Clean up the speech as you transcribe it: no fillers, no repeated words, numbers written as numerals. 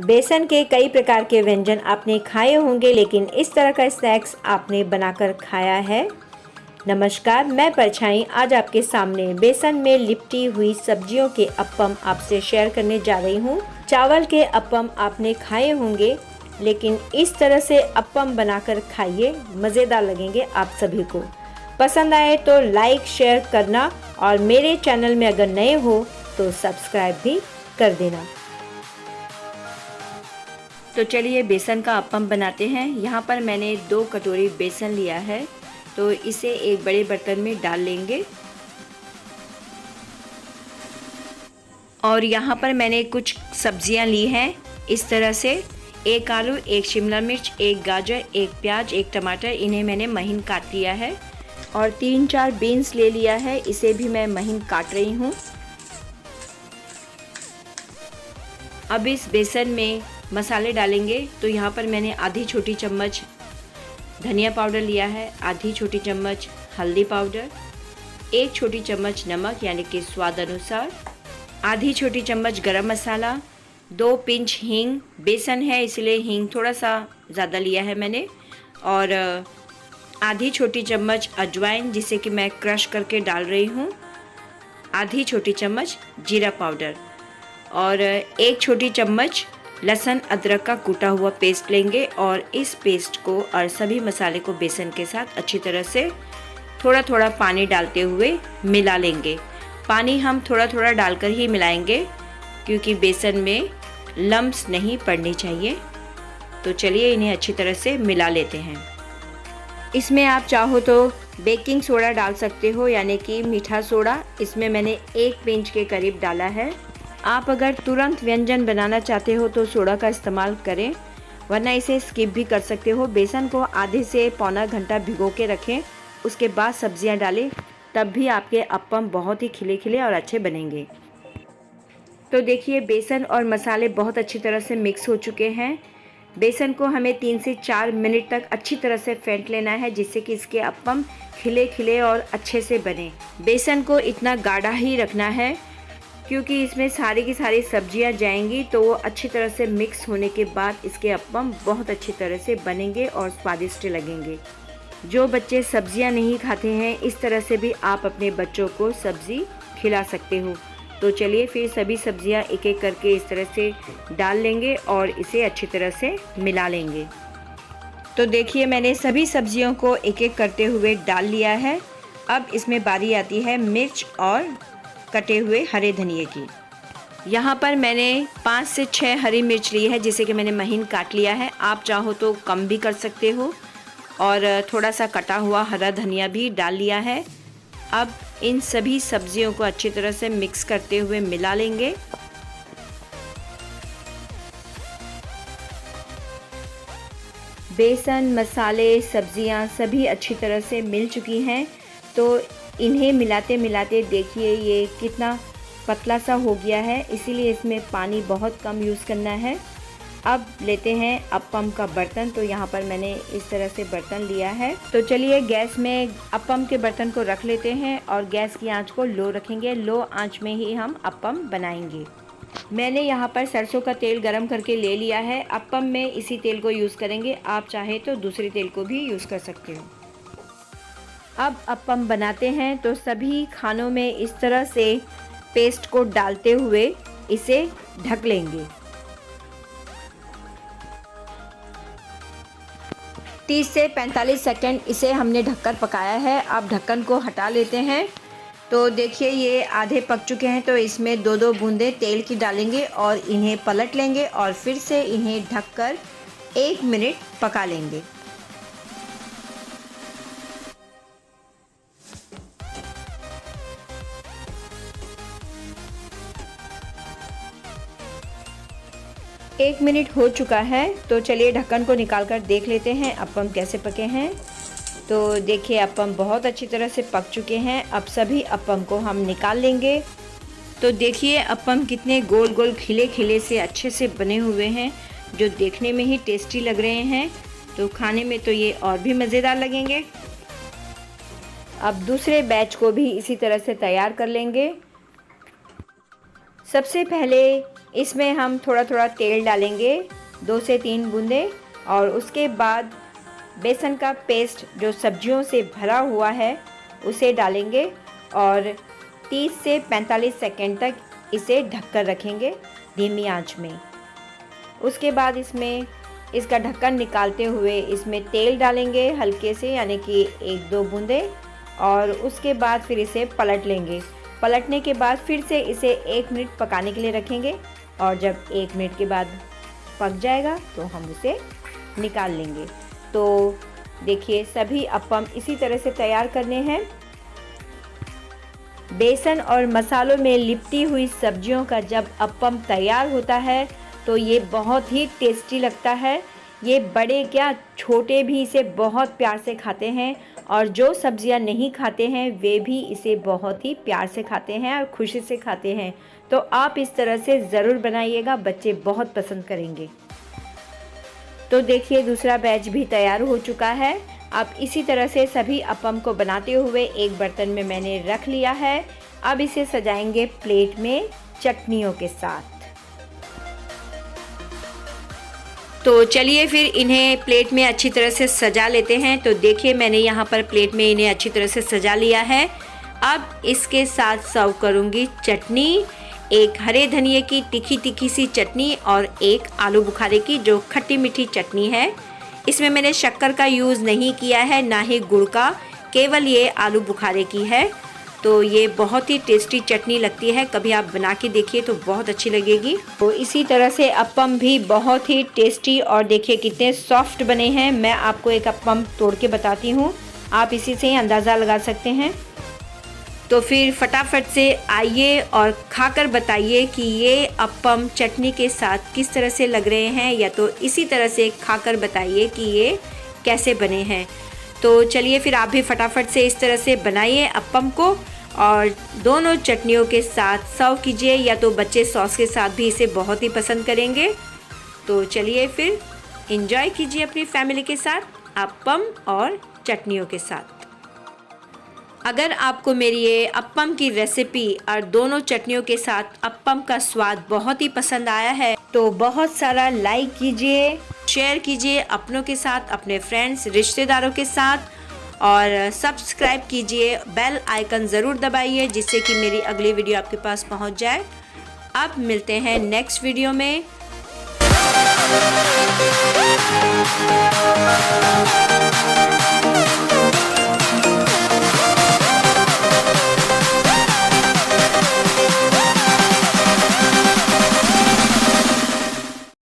बेसन के कई प्रकार के व्यंजन आपने खाए होंगे, लेकिन इस तरह का स्नैक्स आपने बनाकर खाया है? नमस्कार, मैं परछाई आज आपके सामने बेसन में लिपटी हुई सब्जियों के अप्पम आपसे शेयर करने जा रही हूँ। चावल के अप्पम आपने खाए होंगे, लेकिन इस तरह से अप्पम बनाकर खाइए, मज़ेदार लगेंगे आप सभी को। पसंद आए तो लाइक शेयर करना और मेरे चैनल में अगर नए हो तो सब्सक्राइब भी कर देना। तो चलिए बेसन का अप्पम बनाते हैं। यहाँ पर मैंने 2 कटोरी बेसन लिया है, तो इसे एक बड़े बर्तन में डाल लेंगे। और यहाँ पर मैंने कुछ सब्जियाँ ली हैं इस तरह से, 1 आलू, 1 शिमला मिर्च, 1 गाजर, 1 प्याज, 1 टमाटर, इन्हें मैंने महीन काट लिया है। और 3-4 बीन्स ले लिया है, इसे भी मैं महीन काट रही हूँ। अब इस बेसन में मसाले डालेंगे। तो यहाँ पर मैंने आधी छोटी चम्मच धनिया पाउडर लिया है, आधी छोटी चम्मच हल्दी पाउडर, 1 छोटी चम्मच नमक यानी कि स्वाद अनुसार, आधी छोटी चम्मच गरम मसाला, 2 पिंच हींग। बेसन है इसलिए हींग थोड़ा सा ज़्यादा लिया है मैंने। और आधी छोटी चम्मच अजवाइन, जिसे कि मैं क्रश करके डाल रही हूँ, आधी छोटी चम्मच जीरा पाउडर और 1 छोटी चम्मच लहसुन अदरक का कूटा हुआ पेस्ट लेंगे। और इस पेस्ट को और सभी मसाले को बेसन के साथ अच्छी तरह से थोड़ा थोड़ा पानी डालते हुए मिला लेंगे। पानी हम थोड़ा थोड़ा डालकर ही मिलाएंगे, क्योंकि बेसन में लम्प्स नहीं पड़नी चाहिए। तो चलिए इन्हें अच्छी तरह से मिला लेते हैं। इसमें आप चाहो तो बेकिंग सोडा डाल सकते हो, यानी कि मीठा सोडा। इसमें मैंने 1 पिंच के करीब डाला है। आप अगर तुरंत व्यंजन बनाना चाहते हो तो सोडा का इस्तेमाल करें, वरना इसे स्किप भी कर सकते हो। बेसन को आधे से पौना घंटा भिगो के रखें, उसके बाद सब्जियां डालें, तब भी आपके अप्पम बहुत ही खिले खिले और अच्छे बनेंगे। तो देखिए बेसन और मसाले बहुत अच्छी तरह से मिक्स हो चुके हैं। बेसन को हमें 3 से 4 मिनट तक अच्छी तरह से फेंट लेना है, जिससे कि इसके अप्पम खिले खिले और अच्छे से बने। बेसन को इतना गाढ़ा ही रखना है, क्योंकि इसमें सारी की सारी सब्जियां जाएंगी, तो वो अच्छी तरह से मिक्स होने के बाद इसके अप्पम बहुत अच्छी तरह से बनेंगे और स्वादिष्ट लगेंगे। जो बच्चे सब्जियां नहीं खाते हैं, इस तरह से भी आप अपने बच्चों को सब्ज़ी खिला सकते हो। तो चलिए फिर सभी सब्जियां एक एक करके इस तरह से डाल लेंगे और इसे अच्छी तरह से मिला लेंगे। तो देखिए मैंने सभी सब्जियों को एक एक करते हुए डाल लिया है। अब इसमें बारी आती है मिर्च और कटे हुए हरे धनिए की। यहाँ पर मैंने 5 से 6 हरी मिर्च ली है, जिसे कि मैंने महीन काट लिया है। आप चाहो तो कम भी कर सकते हो। और थोड़ा सा कटा हुआ हरा धनिया भी डाल लिया है। अब इन सभी सब्जियों को अच्छी तरह से मिक्स करते हुए मिला लेंगे। बेसन, मसाले, सब्जियां सभी अच्छी तरह से मिल चुकी हैं। तो इन्हें मिलाते मिलाते देखिए ये कितना पतला सा हो गया है, इसीलिए इसमें पानी बहुत कम यूज़ करना है। अब लेते हैं अप्पम का बर्तन। तो यहाँ पर मैंने इस तरह से बर्तन लिया है। तो चलिए गैस में अप्पम के बर्तन को रख लेते हैं और गैस की आंच को लो रखेंगे। लो आंच में ही हम अप्पम बनाएंगे। मैंने यहाँ पर सरसों का तेल गरम करके ले लिया है। अप्पम में इसी तेल को यूज़ करेंगे, आप चाहे तो दूसरे तेल को भी यूज़ कर सकते हो। अब अप्पम बनाते हैं। तो सभी खानों में इस तरह से पेस्ट को डालते हुए इसे ढक लेंगे। 30 से 45 सेकंड इसे हमने ढककर पकाया है। अब ढक्कन को हटा लेते हैं। तो देखिए ये आधे पक चुके हैं। तो इसमें 2-2 बूंदें तेल की डालेंगे और इन्हें पलट लेंगे और फिर से इन्हें ढककर 1 मिनट पका लेंगे। एक मिनट हो चुका है। तो चलिए ढक्कन को निकाल कर देख लेते हैं अप्पम कैसे पके हैं। तो देखिए अप्पम बहुत अच्छी तरह से पक चुके हैं। अब सभी अप्पम को हम निकाल लेंगे। तो देखिए अप्पम कितने गोल गोल खिले खिले से अच्छे से बने हुए हैं, जो देखने में ही टेस्टी लग रहे हैं। तो खाने में तो ये और भी मज़ेदार लगेंगे। अब दूसरे बैच को भी इसी तरह से तैयार कर लेंगे। सबसे पहले इसमें हम थोड़ा थोड़ा तेल डालेंगे, 2 से 3 बूंदे, और उसके बाद बेसन का पेस्ट जो सब्जियों से भरा हुआ है उसे डालेंगे और 30 से 45 सेकंड तक इसे ढककर रखेंगे धीमी आंच में। उसके बाद इसमें इसका ढक्कन निकालते हुए इसमें तेल डालेंगे हल्के से, यानी कि 1-2 बूंदे, और उसके बाद फिर इसे पलट लेंगे। पलटने के बाद फिर से इसे 1 मिनट पकाने के लिए रखेंगे, और जब 1 मिनट के बाद पक जाएगा तो हम उसे निकाल लेंगे। तो देखिए सभी अप्पम इसी तरह से तैयार करने हैं। बेसन और मसालों में लिपटी हुई सब्जियों का जब अप्पम तैयार होता है तो ये बहुत ही टेस्टी लगता है। ये बड़े क्या छोटे भी इसे बहुत प्यार से खाते हैं, और जो सब्जियां नहीं खाते हैं वे भी इसे बहुत ही प्यार से खाते हैं और खुशी से खाते हैं। तो आप इस तरह से ज़रूर बनाइएगा, बच्चे बहुत पसंद करेंगे। तो देखिए दूसरा बैच भी तैयार हो चुका है। अब इसी तरह से सभी अप्पम को बनाते हुए एक बर्तन में मैंने रख लिया है। अब इसे सजाएंगे प्लेट में चटनियों के साथ। तो चलिए फिर इन्हें प्लेट में अच्छी तरह से सजा लेते हैं। तो देखिए मैंने यहाँ पर प्लेट में इन्हें अच्छी तरह से सजा लिया है। अब इसके साथ सर्व करूँगी चटनी, एक हरे धनिए की तीखी तीखी सी चटनी और एक आलू बुखारे की जो खट्टी मीठी चटनी है। इसमें मैंने शक्कर का यूज़ नहीं किया है, ना ही गुड़ का, केवल ये आलू बुखारे की है। तो ये बहुत ही टेस्टी चटनी लगती है, कभी आप बना के देखिए तो बहुत अच्छी लगेगी। तो इसी तरह से अप्पम भी बहुत ही टेस्टी, और देखिए कितने सॉफ्ट बने हैं। मैं आपको एक अप्पम तोड़ के बताती हूँ, आप इसी से ही अंदाज़ा लगा सकते हैं। तो फिर फटाफट से आइए और खाकर बताइए कि ये अप्पम चटनी के साथ किस तरह से लग रहे हैं, या तो इसी तरह से खाकर बताइए कि ये कैसे बने हैं। तो चलिए फिर आप भी फटाफट से इस तरह से बनाइए अप्पम को और दोनों चटनियों के साथ सर्व कीजिए, या तो बच्चे सॉस के साथ भी इसे बहुत ही पसंद करेंगे। तो चलिए फिर एंजॉय कीजिए अपनी फैमिली के साथ अप्पम और चटनियों के साथ। अगर आपको मेरी ये अप्पम की रेसिपी और दोनों चटनियों के साथ अप्पम का स्वाद बहुत ही पसंद आया है तो बहुत सारा लाइक कीजिए, शेयर कीजिए अपनों के साथ, अपने फ्रेंड्स रिश्तेदारों के साथ, और सब्सक्राइब कीजिए, बेल आइकन ज़रूर दबाइए जिससे कि मेरी अगली वीडियो आपके पास पहुंच जाए। अब मिलते हैं नेक्स्ट वीडियो में।